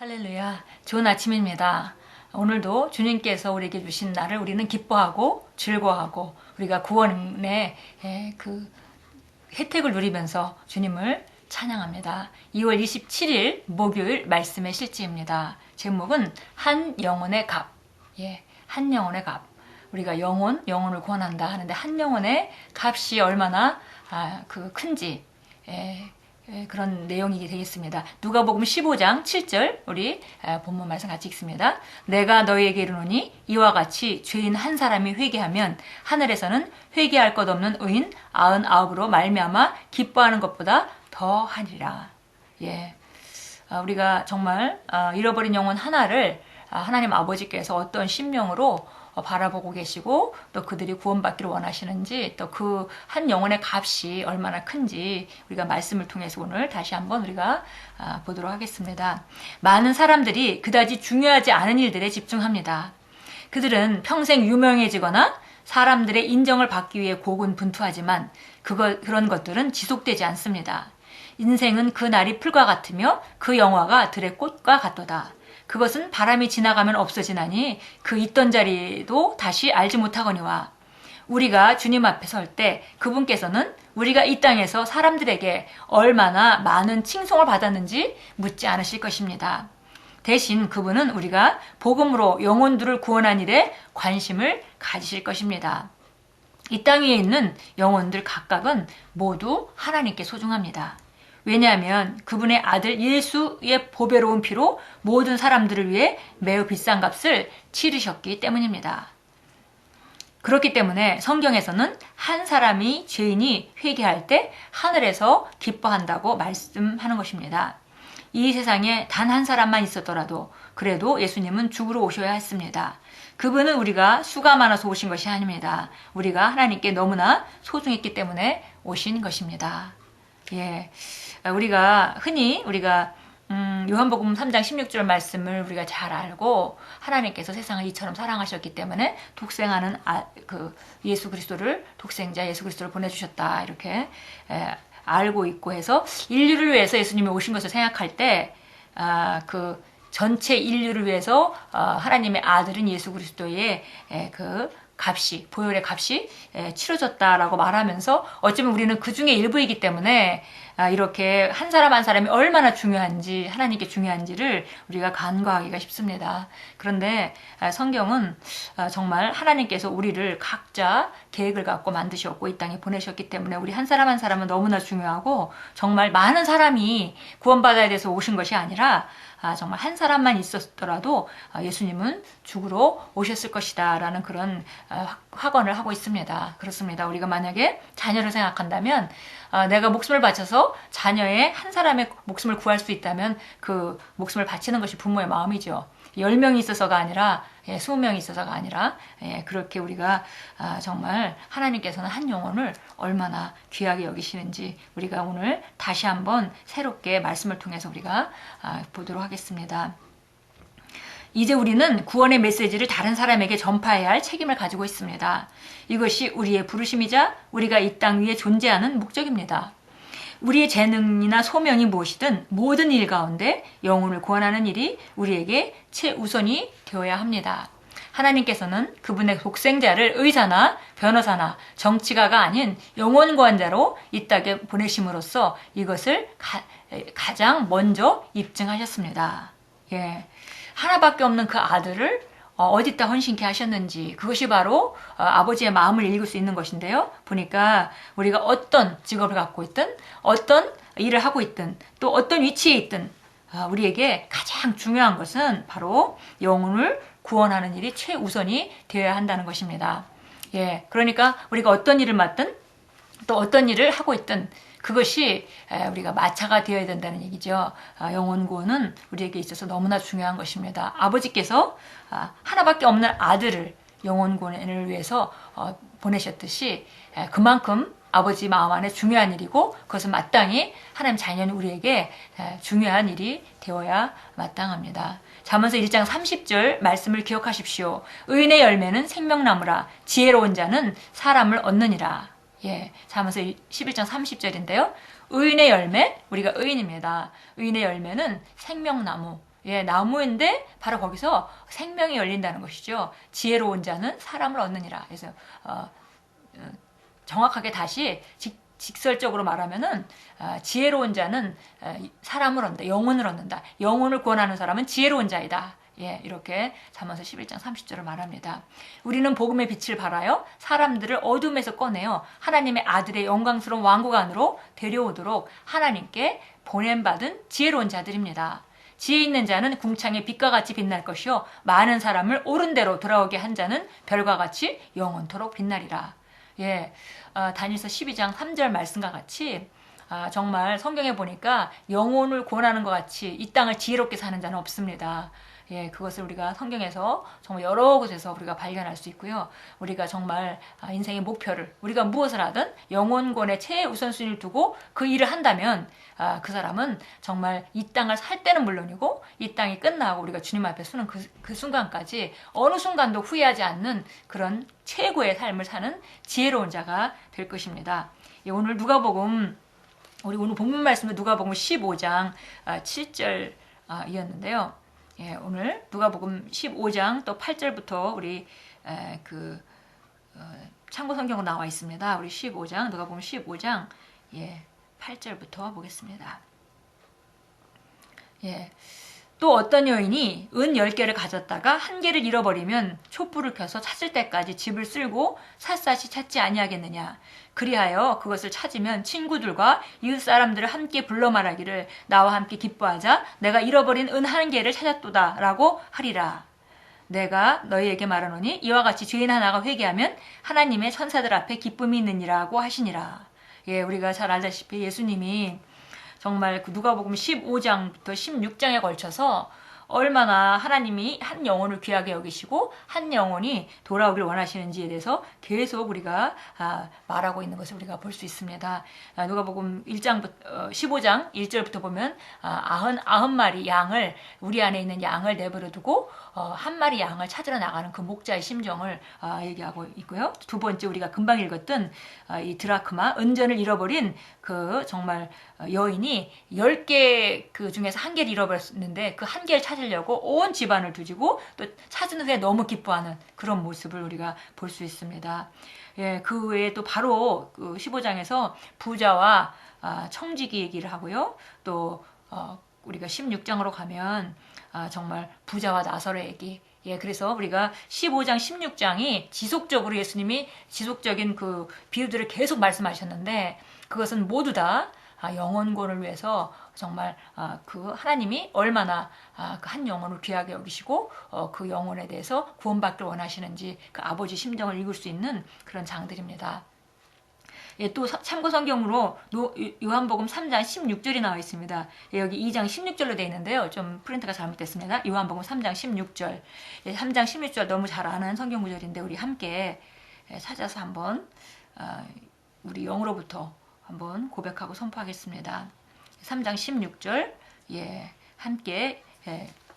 할렐루야, 좋은 아침입니다. 오늘도 주님께서 우리에게 주신 날을 우리는 기뻐하고 즐거워하고 우리가 구원의 그 혜택을 누리면서 주님을 찬양합니다. 2월 27일 목요일 말씀의 실제입니다. 제목은 한 영혼의 값. 한 영혼의 값. 우리가 영혼을 구원한다 하는데 한 영혼의 값이 얼마나 큰지 그런 내용이 되겠습니다. 누가복음 15장 7절 우리 본문 말씀 같이 읽습니다. 내가 너희에게 이르노니 이와 같이 죄인 한 사람이 회개하면 하늘에서는 회개할 것 없는 의인 99으로 말미암아 기뻐하는 것보다 더하리라. 우리가 정말 잃어버린 영혼 하나를 하나님 아버지께서 어떤 심령으로 바라보고 계시고 또 그들이 구원받기를 원하시는지 또 그 한 영혼의 값이 얼마나 큰지 우리가 말씀을 통해서 오늘 다시 한번 우리가 보도록 하겠습니다. 많은 사람들이 그다지 중요하지 않은 일들에 집중합니다. 그들은 평생 유명해지거나 사람들의 인정을 받기 위해 고군분투하지만 그런 것들은 지속되지 않습니다. 인생은 그 날이 풀과 같으며 그 영화가 들의 꽃과 같도다. 그것은 바람이 지나가면 없어지나니 그 있던 자리도 다시 알지 못하거니와 우리가 주님 앞에 설 때 그분께서는 우리가 이 땅에서 사람들에게 얼마나 많은 칭송을 받았는지 묻지 않으실 것입니다. 대신 그분은 우리가 복음으로 영혼들을 구원한 일에 관심을 가지실 것입니다. 이 땅 위에 있는 영혼들 각각은 모두 하나님께 소중합니다. 왜냐하면 그분의 아들 예수의 보배로운 피로 모든 사람들을 위해 매우 비싼 값을 치르셨기 때문입니다. 그렇기 때문에 성경에서는 한 사람이 죄인이 회개할 때 하늘에서 기뻐한다고 말씀하는 것입니다. 이 세상에 단 한 사람만 있었더라도 그래도 예수님은 죽으러 오셔야 했습니다. 그분은 우리가 수가 많아서 오신 것이 아닙니다. 우리가 하나님께 너무나 소중했기 때문에 오신 것입니다. 우리가 흔히 요한복음 3장 16절 말씀을 우리가 잘 알고 하나님께서 세상을 이처럼 사랑하셨기 때문에 독생하는 예수 그리스도를 독생자 예수 그리스도를 보내주셨다 이렇게 알고 있고 해서 인류를 위해서 예수님이 오신 것을 생각할 때 그 전체 인류를 위해서 하나님의 아들인 예수 그리스도의 그 값이 보혈의 값이 치러졌다라고 말하면서 어쩌면 우리는 그 중에 일부이기 때문에 이렇게 한 사람 한 사람이 얼마나 중요한지 하나님께 중요한지를 우리가 간과하기가 쉽습니다. 그런데 성경은 정말 하나님께서 우리를 각자 계획을 갖고 만드셨고 이 땅에 보내셨기 때문에 우리 한 사람 한 사람은 너무나 중요하고 정말 많은 사람이 구원받아야 돼서 오신 것이 아니라 정말 한 사람만 있었더라도 예수님은 죽으러 오셨을 것이다 라는 그런 확언을 하고 있습니다. 그렇습니다. 우리가 만약에 자녀를 생각한다면 내가 목숨을 바쳐서 자녀의 한 사람의 목숨을 구할 수 있다면 그 목숨을 바치는 것이 부모의 마음이죠. 10명이 있어서가 아니라 20명이 있어서가 아니라 그렇게 우리가 정말 하나님께서는 한 영혼을 얼마나 귀하게 여기시는지 우리가 오늘 다시 한번 새롭게 말씀을 통해서 우리가 보도록 하겠습니다. 이제 우리는 구원의 메시지를 다른 사람에게 전파해야 할 책임을 가지고 있습니다. 이것이 우리의 부르심이자 우리가 이 땅 위에 존재하는 목적입니다. 우리의 재능이나 소명이 무엇이든 모든 일 가운데 영혼을 구원하는 일이 우리에게 최우선이 되어야 합니다. 하나님께서는 그분의 독생자를 의사나 변호사나 정치가가 아닌 영혼 구원자로 이 땅에 보내심으로써 이것을 가장 먼저 입증하셨습니다. 하나밖에 없는 그 아들을 어디다 헌신케 하셨는지 그것이 바로 아버지의 마음을 읽을 수 있는 것인데요. 보니까 우리가 어떤 직업을 갖고 있든 어떤 일을 하고 있든 또 어떤 위치에 있든 우리에게 가장 중요한 것은 바로 영혼을 구원하는 일이 최우선이 되어야 한다는 것입니다. 그러니까 우리가 어떤 일을 맡든 또 어떤 일을 하고 있든 그것이 우리가 마차가 되어야 된다는 얘기죠. 영혼 구원은 우리에게 있어서 너무나 중요한 것입니다. 아버지께서 하나밖에 없는 아들을 영혼 구원을 위해서 보내셨듯이 그만큼 아버지 마음 안에 중요한 일이고 그것은 마땅히 하나님 자녀는 우리에게 중요한 일이 되어야 마땅합니다. 잠언서 1장 30절 말씀을 기억하십시오. 의인의 열매는 생명나무라 지혜로운 자는 사람을 얻느니라. 잠언서 11장 30절인데요. 의인의 열매, 우리가 의인입니다. 의인의 열매는 생명나무, 예, 나무인데 바로 거기서 생명이 열린다는 것이죠. 지혜로운 자는 사람을 얻느니라. 그래서 정확하게 다시 직설적으로 말하면은 지혜로운 자는 사람을 얻는다. 영혼을 얻는다. 영혼을 구원하는 사람은 지혜로운 자이다. 예, 이렇게 잠언서 11장 30절을 말합니다. 우리는 복음의 빛을 발하여 사람들을 어둠에서 꺼내어 하나님의 아들의 영광스러운 왕국 안으로 데려오도록 하나님께 보냄받은 지혜로운 자들입니다. 지혜 있는 자는 궁창의 빛과 같이 빛날 것이요 많은 사람을 옳은 대로 돌아오게 한 자는 별과 같이 영원토록 빛나리라. 예, 다니엘서 12장 3절 말씀과 같이 정말 성경에 보니까 영혼을 구원하는 것 같이 이 땅을 지혜롭게 사는 자는 없습니다. 예, 그것을 우리가 성경에서 정말 여러 곳에서 우리가 발견할 수 있고요. 우리가 정말 인생의 목표를 우리가 무엇을 하든 영혼권의 최우선순위를 두고 그 일을 한다면 그 사람은 정말 이 땅을 살 때는 물론이고 이 땅이 끝나고 우리가 주님 앞에 서는 그 순간까지 어느 순간도 후회하지 않는 그런 최고의 삶을 사는 지혜로운 자가 될 것입니다. 예, 오늘 누가복음 우리 오늘 본문 말씀은 누가복음 15장 7절이었는데요. 예, 오늘 누가복음 15장 또 8절부터 우리 참고 성경으로 나와 있습니다. 우리 15장 누가복음 15장 8절부터 보겠습니다. 예. 또 어떤 여인이 은 10개를 가졌다가 1개를 잃어버리면 촛불을 켜서 찾을 때까지 집을 쓸고 샅샅이 찾지 아니하겠느냐. 그리하여 그것을 찾으면 친구들과 이웃 사람들을 함께 불러 말하기를 나와 함께 기뻐하자. 내가 잃어버린 은 1개를 찾았도다 라고 하리라. 내가 너희에게 말하노니 이와 같이 죄인 하나가 회개하면 하나님의 천사들 앞에 기쁨이 있느니라고 하시니라. 예, 우리가 잘 알다시피 예수님이 정말 그 누가복음 15장부터 16장에 걸쳐서 얼마나 하나님이 한 영혼을 귀하게 여기시고 한 영혼이 돌아오길 원하시는지에 대해서 계속 우리가 말하고 있는 것을 우리가 볼 수 있습니다. 누가복음 15장 1절부터 보면 90마리 양을 우리 안에 있는 양을 내버려 두고 한 마리 양을 찾으러 나가는 그 목자의 심정을 얘기하고 있고요. 두 번째 우리가 금방 읽었던 이 드라크마 은전을 잃어버린 그 정말 여인이 10개 그 중에서 1개를 잃어버렸는데 그 1개를 찾으려고 온 집안을 뒤지고 또 찾은 후에 너무 기뻐하는 그런 모습을 우리가 볼 수 있습니다. 예, 그 외에 또 바로 그 15장에서 부자와 청지기 얘기를 하고요. 또 우리가 16장으로 가면 정말 부자와 나사로 얘기. 예, 그래서 우리가 15장, 16장이 지속적으로 예수님이 지속적인 그 비유들을 계속 말씀하셨는데 그것은 모두 다 영혼권을 위해서 정말 그 하나님이 얼마나 그 한 영혼을 귀하게 여기시고 그 영혼에 대해서 구원받길 원하시는지 그 아버지 심정을 읽을 수 있는 그런 장들입니다. 예, 또 참고 성경으로 요한복음 3장 16절이 나와 있습니다. 예, 여기 2장 16절로 되어 있는데요. 좀 프린트가 잘못됐습니다. 요한복음 3장 16절. 예, 3장 16절 너무 잘 아는 성경 구절인데 우리 함께 찾아서 한번 우리 영으로부터 한번 고백하고 선포하겠습니다. 3장 16절 함께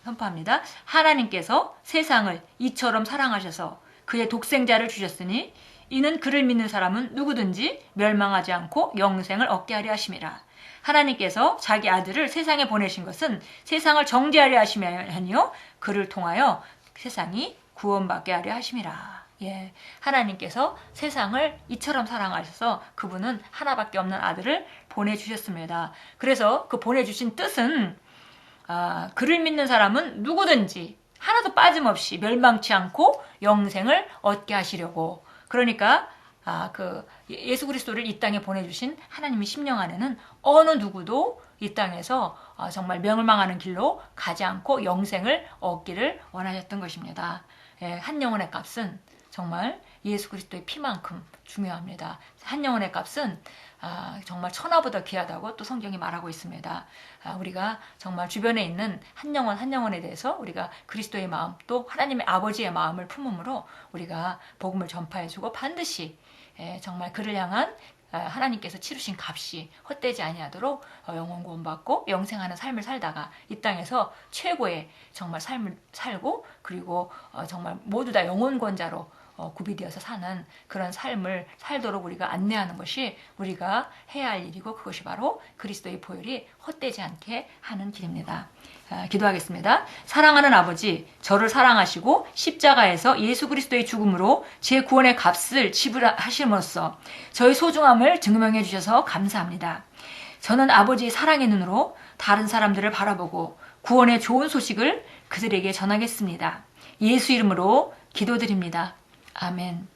선포합니다. 하나님께서 세상을 이처럼 사랑하셔서 그의 독생자를 주셨으니 이는 그를 믿는 사람은 누구든지 멸망하지 않고 영생을 얻게 하려 하심이라. 하나님께서 자기 아들을 세상에 보내신 것은 세상을 정죄하려 하심이 아니요 그를 통하여 세상이 구원받게 하려 하심이라. 예, 하나님께서 세상을 이처럼 사랑하셔서 그분은 하나밖에 없는 아들을 보내주셨습니다. 그래서 그 보내주신 뜻은 그를 믿는 사람은 누구든지 하나도 빠짐없이 멸망치 않고 영생을 얻게 하시려고. 그러니까 그 예수 그리스도를 이 땅에 보내주신 하나님의 심령 안에는 어느 누구도 이 땅에서 정말 멸망하는 길로 가지 않고 영생을 얻기를 원하셨던 것입니다. 예, 한 영혼의 값은 정말 예수 그리스도의 피만큼 중요합니다. 한 영혼의 값은 정말 천하보다 귀하다고 또 성경이 말하고 있습니다. 우리가 정말 주변에 있는 한 영혼 한 영혼에 대해서 우리가 그리스도의 마음 또 하나님의 아버지의 마음을 품음으로 우리가 복음을 전파해주고 반드시 정말 그를 향한 하나님께서 치르신 값이 헛되지 아니하도록 영혼 구원받고 영생하는 삶을 살다가 이 땅에서 최고의 정말 삶을 살고 그리고 정말 모두 다 영혼권자로 구비되어서 사는 그런 삶을 살도록 우리가 안내하는 것이 우리가 해야 할 일이고, 그것이 바로 그리스도의 보혈이 헛되지 않게 하는 길입니다. 기도하겠습니다. 사랑하는 아버지, 저를 사랑하시고 십자가에서 예수 그리스도의 죽음으로 제 구원의 값을 지불하심으로써 저의 소중함을 증명해 주셔서 감사합니다. 저는 아버지의 사랑의 눈으로 다른 사람들을 바라보고 구원의 좋은 소식을 그들에게 전하겠습니다. 예수 이름으로 기도드립니다. 아멘.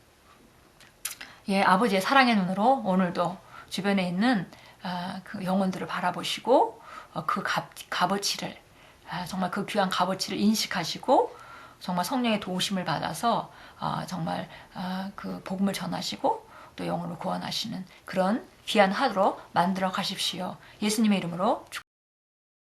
예, 아버지의 사랑의 눈으로 오늘도 주변에 있는 그 영혼들을 바라보시고 그 값어치를, 정말 그 귀한 값어치를 인식하시고 정말 성령의 도우심을 받아서 정말 그 복음을 전하시고 또 영혼을 구원하시는 그런 귀한 하루로 만들어 가십시오. 예수님의 이름으로 축복합니다.